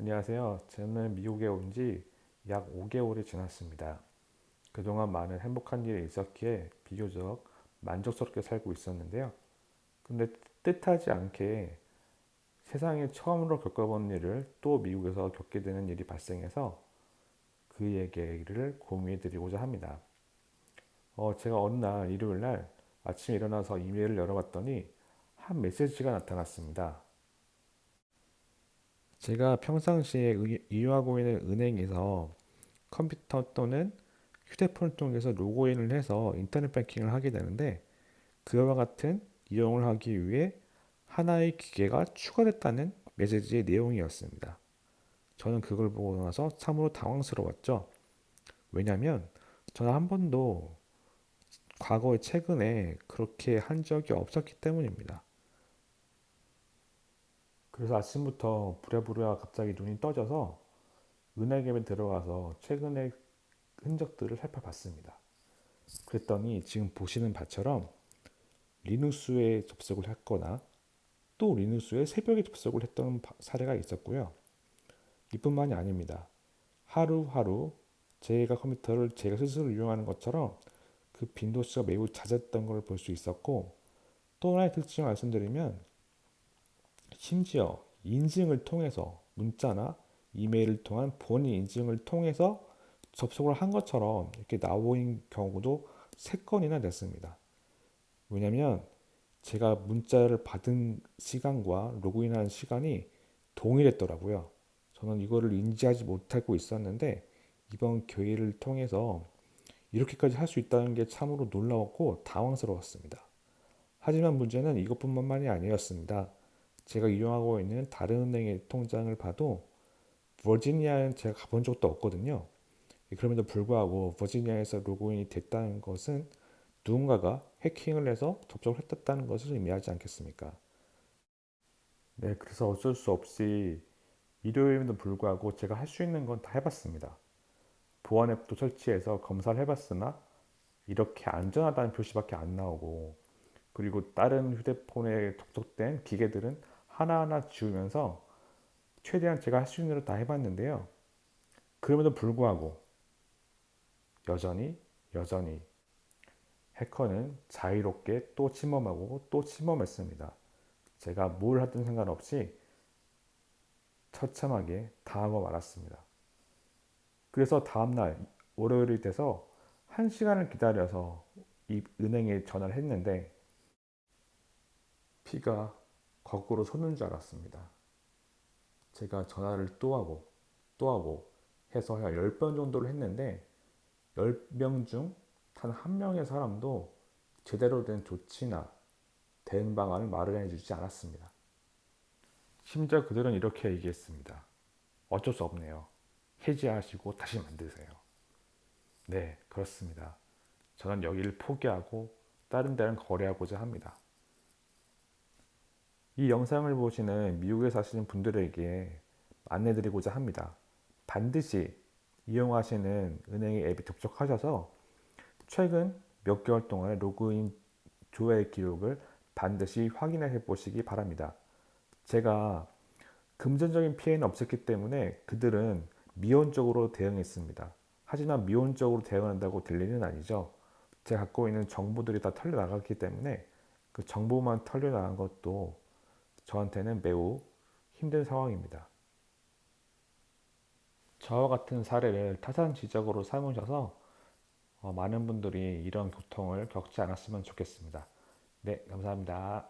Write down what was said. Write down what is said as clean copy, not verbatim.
안녕하세요. 저는 미국에 온 지 약 5개월이 지났습니다. 그동안 많은 행복한 일이 있었기에 비교적 만족스럽게 살고 있었는데요. 근데 뜻하지 않게 세상에 처음으로 겪어본 일을 또 미국에서 겪게 되는 일이 발생해서 그 얘기를 공유해 드리고자 합니다. 제가 어느 날 일요일 날 아침에 일어나서 이메일을 열어봤더니 한 메시지가 나타났습니다. 제가 평상시에 이용하고 있는 은행에서 컴퓨터 또는 휴대폰을 통해서 로그인을 해서 인터넷 뱅킹을 하게 되는데 그와 같은 이용을 하기 위해 하나의 기계가 추가됐다는 메시지의 내용이었습니다. 저는 그걸 보고 나서 참으로 당황스러웠죠. 왜냐하면 저는 한 번도 과거에 최근에 그렇게 한 적이 없었기 때문입니다. 그래서 아침부터 부랴부랴 갑자기 눈이 떠져서 은행 앱에 들어가서 최근의 흔적들을 살펴봤습니다. 그랬더니 지금 보시는 바처럼 리눅스에 접속을 했거나 또 리눅스에 새벽에 접속을 했던 사례가 있었고요. 이뿐만이 아닙니다. 하루하루 제가 컴퓨터를 제가 스스로 이용하는 것처럼 그 빈도수가 매우 잦았던 걸 볼 수 있었고 또 하나의 특징을 말씀드리면 심지어 인증을 통해서 문자나 이메일을 통한 본인 인증을 통해서 접속을 한 것처럼 이렇게 나오는 경우도 3건이나 됐습니다. 왜냐하면 제가 문자를 받은 시간과 로그인한 시간이 동일했더라고요. 저는 이거를 인지하지 못하고 있었는데 이번 기회를 통해서 이렇게까지 할 수 있다는 게 참으로 놀라웠고 당황스러웠습니다. 하지만 문제는 이것뿐만이 아니었습니다. 제가 이용하고 있는 다른 은행의 통장을 봐도 버지니아는 제가 가본 적도 없거든요. 그럼에도 불구하고 버지니아에서 로그인이 됐다는 것은 누군가가 해킹을 해서 접속을 했다는 것을 의미하지 않겠습니까? 네, 그래서 어쩔 수 없이 일요일에도 불구하고 제가 할 수 있는 건 다 해봤습니다. 보안 앱도 설치해서 검사를 해봤으나 이렇게 안전하다는 표시밖에 안 나오고 그리고 다른 휴대폰에 접속된 기계들은 하나하나 지우면서 최대한 제가 할 수 있는 대로 다 해봤는데요. 그럼에도 불구하고 여전히 해커는 자유롭게 또 침범하고 또 침범했습니다. 제가 뭘 하든 상관없이 처참하게 당하고 말았습니다. 그래서 다음날 월요일이 돼서 1시간을 기다려서 이 은행에 전화를 했는데 피가 거꾸로 솟는 줄 알았습니다. 제가 전화를 또 하고 또 하고 해서 10번 정도를 했는데 10명 중 단 한 명의 사람도 제대로 된 조치나 대응 방안을 마련해 주지 않았습니다. 심지어 그들은 이렇게 얘기했습니다. 어쩔 수 없네요. 해지하시고 다시 만드세요. 네, 그렇습니다. 저는 여기를 포기하고 다른 데랑 거래하고자 합니다. 이 영상을 보시는 미국에 사시는 분들에게 안내드리고자 합니다. 반드시 이용하시는 은행의 앱에 접속하셔서 최근 몇 개월 동안의 로그인 조회 기록을 반드시 확인해 보시기 바랍니다. 제가 금전적인 피해는 없었기 때문에 그들은 미온적으로 대응했습니다. 하지만 미온적으로 대응한다고 될 일은 아니죠. 제가 갖고 있는 정보들이 다 털려나갔기 때문에 그 정보만 털려나간 것도 저한테는 매우 힘든 상황입니다. 저와 같은 사례를 타산지적으로 삼으셔서 많은 분들이 이런 고통을 겪지 않았으면 좋겠습니다. 네, 감사합니다.